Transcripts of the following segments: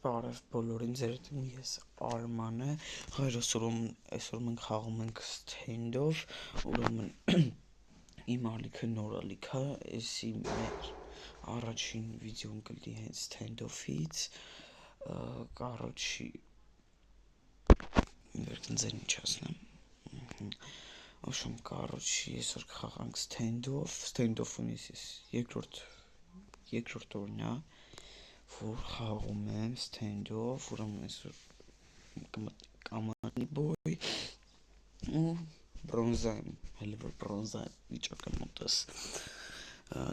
Բարև բոլորին, ձեր հետ եմ ես Արմանը, այսօր մենք խաղում ենք Stand-ով, ուրեմն իմ ալիքը նոր ալիք է, էսի մեր առաջին վիդեոն կլի հենց Stand-ով-ից, կարոչի, ձեր ինչ ասնեմ, ոչմ կարոչի այսօր կխաղանք Stand-ով ես երկրորդ օրն է, որ խաղում եմ Stand-ով, ուրեմն այսօր կամանի բոյ ու բրոնզա եմ, հələ որ բրոնզա վիճակը մոտս,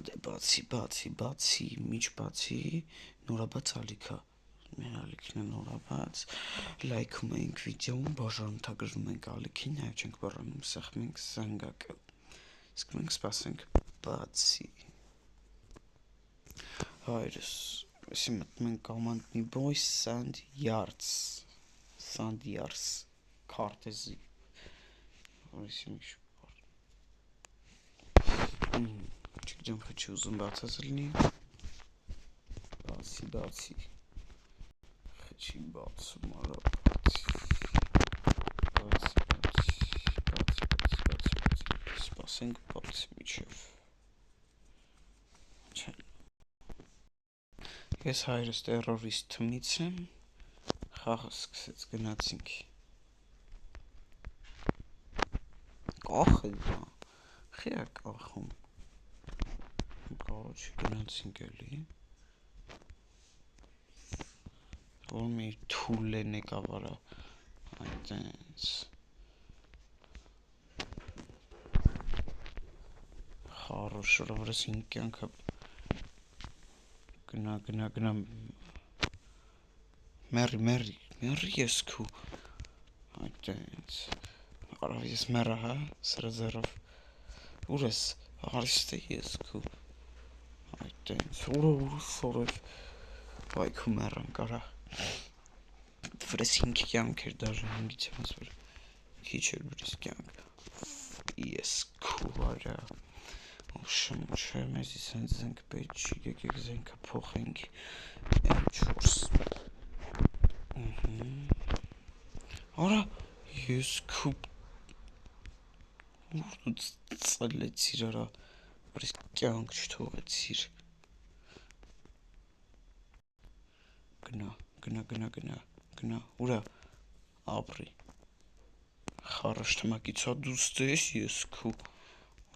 դե բացի, միջ բացի, նորաբաց ալիքա, մեր ալիքն է նորաբաց, լայքում ենք վիդեոն, բաժանորդագրվում ենք ալիքին, նաև չենք բռնում, սեղմում ենք զանգակը, իսկ մենք սպասենք բացի, հայրս, Այսի մտնում ենք կամանտնի բոյ Sand Yars քարտեզի այսի մի շուր չգիտեմ խչի ուզում բացած լինի բացի խչի բացում արա բացի սպասենք բացի միջև Ես հայրս տերորիստ թմից եմ, խաղը սկսեց գնացինք, կախ է դա, խի է կախում, կարոչի գնացինք էլի, որ մի թուլ են եկավարա, այդենց, խարոշ վրավրս հինք կյանքը, Գնա, մերի ես քու, այդենց, արավ ես մերը հա, սրա ձերով, ուր ես, արիստ է ես քու, այդենց, ուր սորև, վայքու մերան կարա, վրես հինք կյանք էր դաժան, հինգից ևս որ, քիչ էր վրես կյանք, ես քու արա, Ոչմ չէ, մեզի սենց զենք պետ չի, եկեք զենքը փոխենք M4 Արա, ես քուպ Ուր դու ծլեցիր արա, որիս կյանք չթողեցիր Գնա, ուրա, ապրի Խարաշ թմակիցա դու ստես ես քու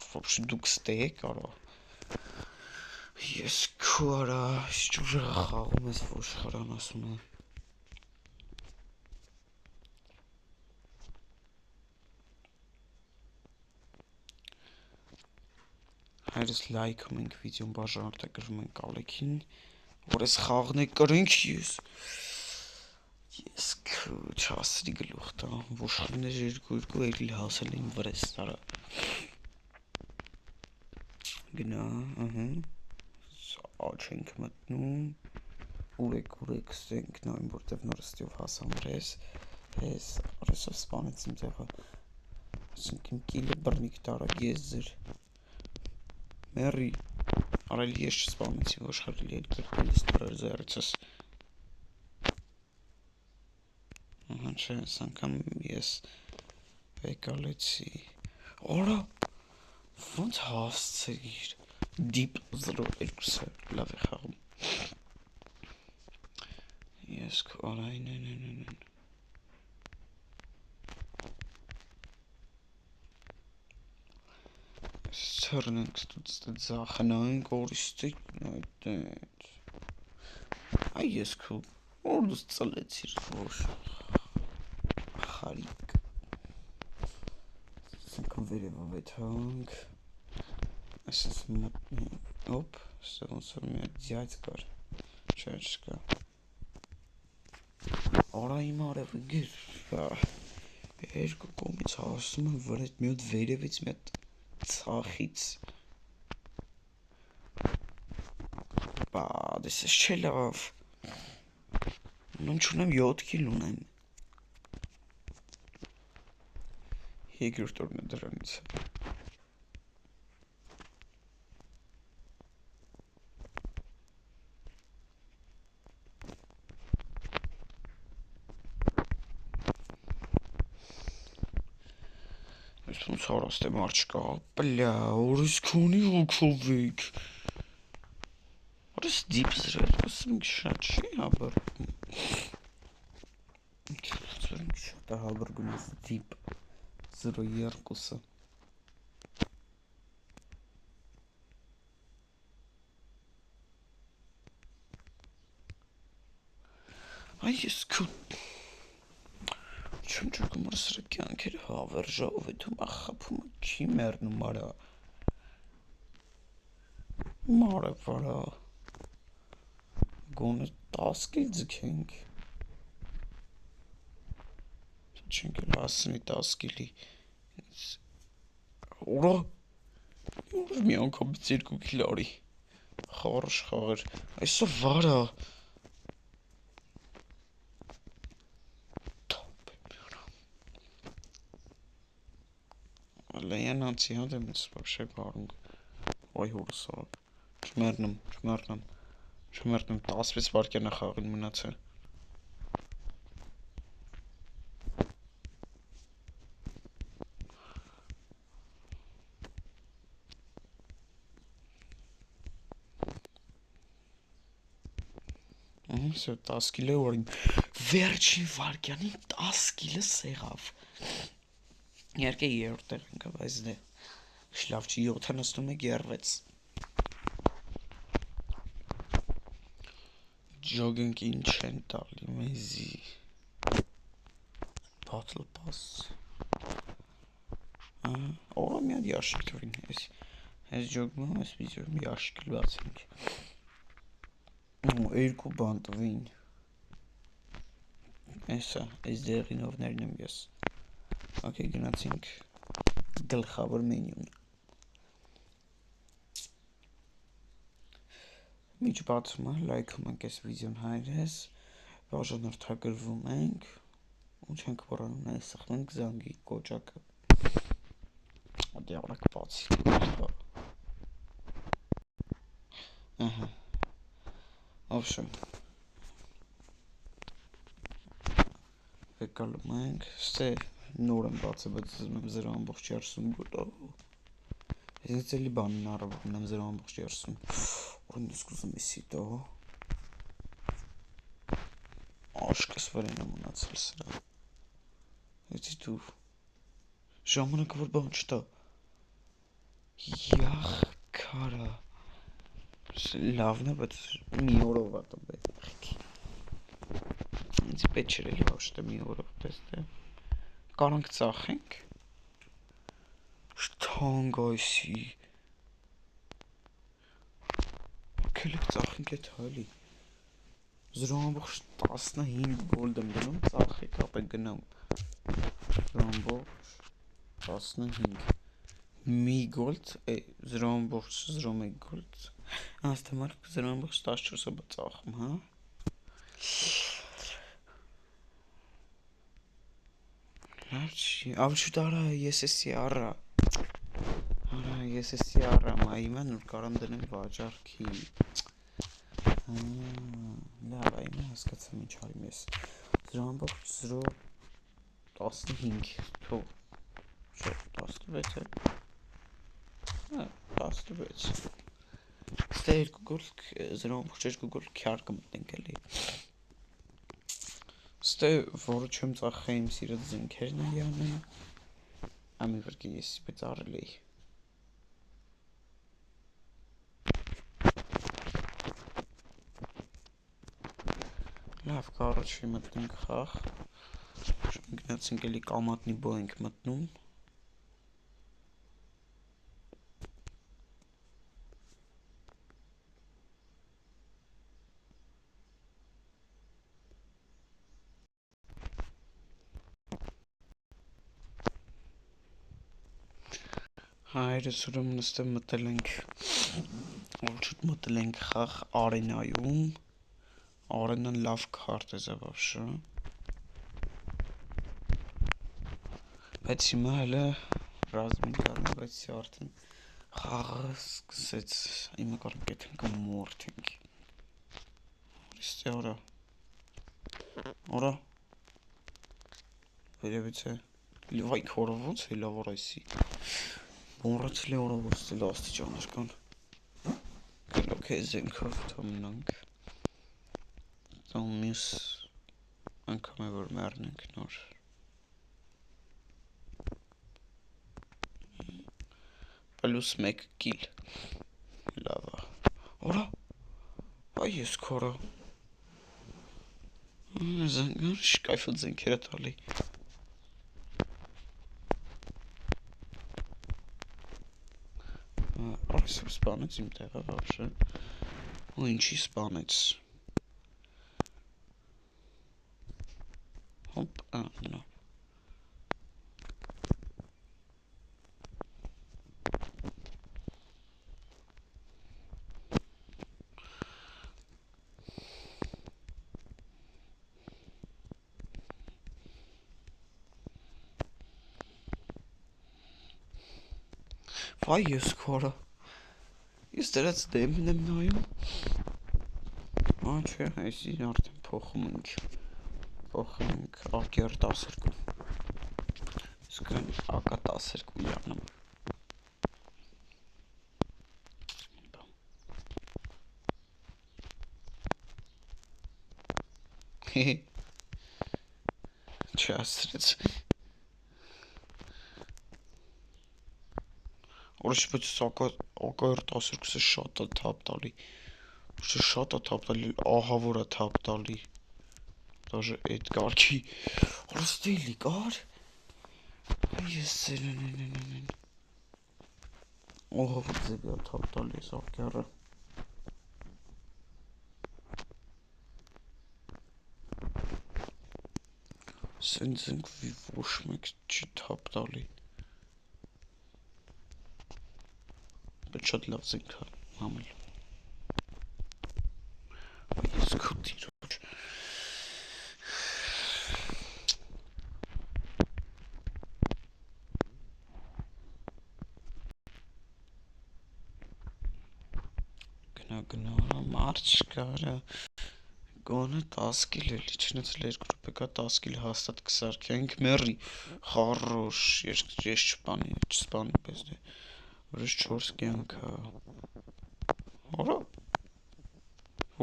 Вообще դուք ստեեք արա Ես քու արա Շուժը խաղում ես ոշխարան ասում է Հայրս լայքում ենք վիդեոն բաժանորդագրվում ենք ալիքին Որ ես խաղն է կրենք Ես քու չասրի գլուխ տա Ոշխարներ երկու էլի հասել էին վրես արա Գնա, աչ ենք մտնում, ուրեք սենք նայում, որտև նորստիով հասամրես, ես արեսով սպանեց իմ տեղը, ասենք իմ կիլը բրնիկ տարակ ես ձեր, մերի, արել ես չսպանեցի, ոշխարելի էլ կրպելիս տարար զայրցս, չէ, սանգամ ես վեկալեցի, արա, Ոնց հասցեիր, դիպ 0-2-ը լավ է խաղում Ես քո արայն Սրնենք ստուց ձախնայինք օրիստիկ այդենց Այ ես քո, որ դուս ծլեցիր որ խարիկ Սնքն վերևով էդ հանք Այսպես մտնենք, ոպ, ստեղ ոնց որ մի հատ ձյաց կար, չէ չկա Արա իմ արևը գիր, երկու կողմից հասնում եմ վրետ մի հատ վերևից մի հատ ցախից Բա, դες ես չէ լավ Ունեմ չունեմ 7 կիլ ունեմ Երկրորդ օրն է դրանից Ցարաստե մարդ չկա, բլա, օրս քունի հոգովիկ։ Օրս դիպ զրել, ասում շատ չի հաբր։ Շատ է հաբր գունես դիպ 0-2-ը։ Այ ես քու չեմ ճոգում սրա կյանքերը հավերժով է դու մախապում չի մերնում արա մարը վարա գոնը 10 կիլ ձգենք չենք էլ հասնի 10 կիլի ուրա մի անգամից 2 կիլ արի խարշ խաղեր այսօր վարա Լեյանացի հատ եմ ես вообще գարունգ ոյ հորսա չմերնում 16 վարկյան է խաղին մնացել Սա 10 կիլո օրին վերջին վարկյանին 10 կիլո սեղավ Իհարկե երրորդ տեղ ենք, բայց դե շլավ չի 71 գերվեց Ջոգինգ ինչ են տալի մեզի Battle Pass Օրա մի հատ ящик թվին Ես ջոգում եմ, ես վիդեոյում ящик բացենք Երկու բան տվին Էսա, այս դեղինովներն եմ ես Okay, գնացինք գլխավոր մենյուն Միջ բացում է, լայքում ենք այս վիդեոն հայրես Բաժանորդագրվում ենք ու չենք որանում այս սխմենք զանգի կոճակը Ադի արակ բացի Ահա Общем Եկալում ենք Ստե նոր եմ բացը, բայց զում եմ 0.30 գոտով Ես էլի բանին առավում եմ 0.30 Որն ես կուզում ես սիտո Աշկս վրեն եմ ունացել սրա Եծի դու Ժամանակը որ բան չտա Յախ կարա Լավն է, բայց մի օրով ատը բեխիքի Ինձ պետ չեր էլի վաշտը մի օրով տեստե Կարանք ծախենք Շթանգ այսի Կելեք ծախենք էտ հալի 0.15 գոլդ եմ գնում ծախեք ապ է գնամ 0.15 մի գոլդ 0.01 գոլդ Աստամարկ 0.14-ը բծախում, հա Լավ չի, ավ շուտ արա, ես էսի արա Արա, ես էսի արա, մայիմա նոր կարամ դնեմ վաճարքի Լավ, այմա հասկացամ ինչ արիմ ես 0.015 թող Չէ, 16 է 16 Ստե 2 գոլդ 0.2 գոլդ քյար կմտնենք էլի Ստե որը չեմ ծախեիմ սիրած զինքերն է յանեմ Ամի վրկի ես պես արել էի Լավ կարոչի մտնենք խաղ Գնացինք էլի կամատնի բո ենք մտնում Հայրս ուրեմն ստե մտել ենք Ոլչուտ մտել ենք խաղ արենայում Արենան լավ քարտ է զավավշը Բայց հիմա հələ ռազմին գարում բայց արդեն խաղը սկսեց Իմը կարում կետենք մորթենք Ստե որա Որա Վերևից է Վայ քորը ոնց է լավ օրայսի։ Մոռացել եմ որ ստել աստիճաններ կան։ Գնա քեզ ենքով թոմնանք։ Մյուս անգամ է որ մեռնենք նոր։ +1 կիլ։ Լավ է։ Օրա։ Այ ես քորը։ Զանգան շկայֆը ձենքերը տալի։ Արսը սպանեց իմ տեղը вообще։ Ու ինչի սպանեց։ Հոպ, նա։ Վայ ես քորը։ Ես դրած դեմն եմ նայում։ Չէ, այսին արդեն փոխում ենք։ Փոխում ենք ակեր 12։ Իսկ ակա 12 յանում։ Չասրեց։ Որոշ բայց ակայր 12-ը շատ է թափ տալի։ Ոչ շատ է թափ տալի, ահա որ է թափ տալի։ Даже այդ կարգի։ Ռոստելի կար։ Ես սերեն։ Ահա որ ձեբի թափ տալի այս ակերը։ Սենց ենք ոչ մեկ չի թափ տալի։ Բայց շատ լավ զենք է համել։ Այս քո տիրոջ։ Գնա, մարդ չկարա։ Գոնը 10 կիլ էլի, չնեցել 2 րոպե կա 10 կիլ հաստատ կսարքենք մերի, խառոշ, ես չսպանի պես դե, որս 4 կյանք է, որա,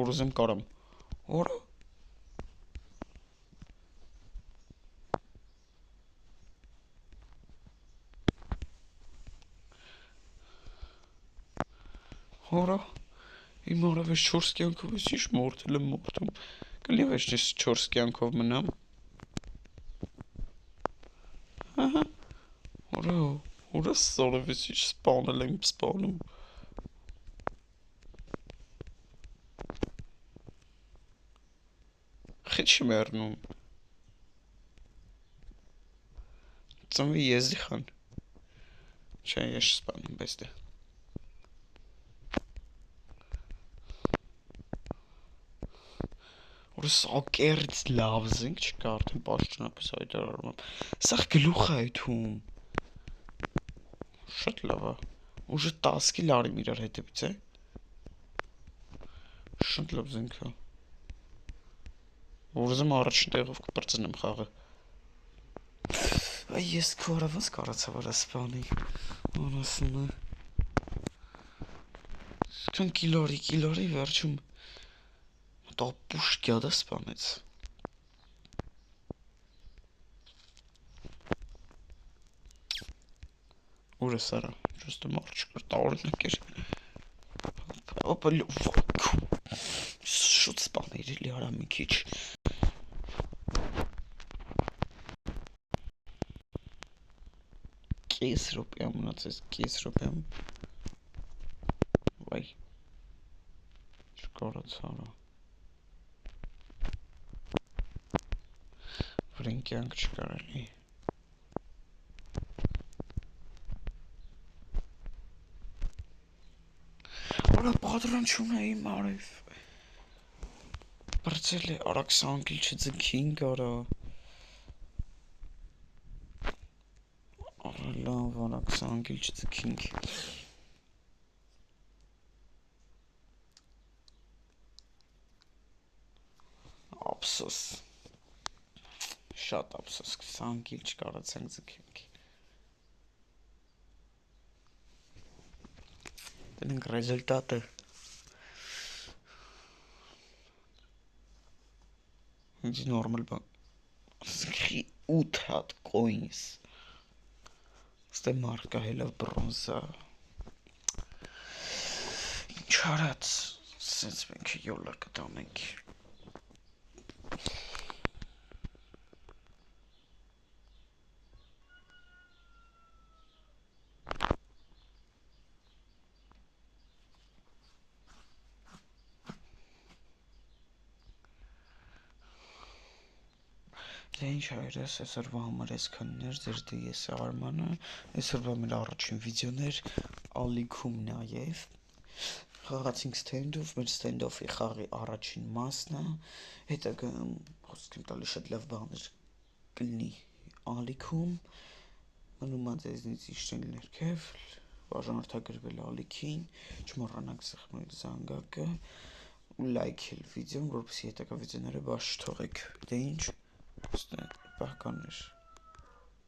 որս եմ կարամ, որա, որա, իմ արավես 4 կյանքով ես ինչ մորդել եմ մորդում, կլիվ ես 4 կյանքով մնամ, Որը սորովից ինչ սպանել եմ սպանում։ Խի չի մերնում։ Ծնվի եզի խան։ Չէ, ես սպանում, բայց դե։ Որը սակերից լավ զենք չկա արդեն պաշտոնապես հայտարարում եմ։ Սաղ գլուխ է այդում։ Շատ լավ է։ Ուժը 10 կիլ արիմ իրար հետևից է։ Շատ լավ զենք է։ Որզեմ առաջին տեղով կպրծնեմ խաղը։ Այ ես քորա ոնց կարացա որ սպանի։ Անասում է։ Քան կիլորի վերջում տապուշկյա դա սպանեց։ Ուր է սարա, ճուստը մարդ չկար, տարօրինակ էր։ Ապա շուտ սպաներ էլի արա մի քիչ։ Կես րոպե մնացես, կես րոպե։ Վայ։ Չկարացա արա։ Վրեն կյանք չկար էլի։ Արա պատրան չունեի մարև։ Բրծել է արա 20 կիլ չձգինք արա։ Արա լավ արա 20 կիլ չձգինք։ Ափսոս։ շատ ափսոս, 20 կիլ չկարողացանք ձգենք։ Դրանք ռեզուլտատը ինձ նորմալ բան 8 հատ կոինս ստե մարկա հելավ բրոնզա ինչ արած սենց մենք յոլա կտանենք Դե ինչ հայրս, այսօրվա համար այսքաններ, ձեր դե ես Արմանը, այսօրվա մեր առաջին վիդեոներ ալիքում նաև խաղացինք ստենդով, մեր ստենդովի խաղի առաջին մասն է, հետագայում խոսք եմ տալի շատ լավ բաներ կլինի ալիքում, մնում է ձեզնից իշտել ներքև, բաժանորդագրվել ալիքին, չմոռանաք սեղմել զանգակը ու լայքել վիդեոն, որպեսզի հետագա վիդեոները բաց չթողեք, դե ինչ Պահկաններ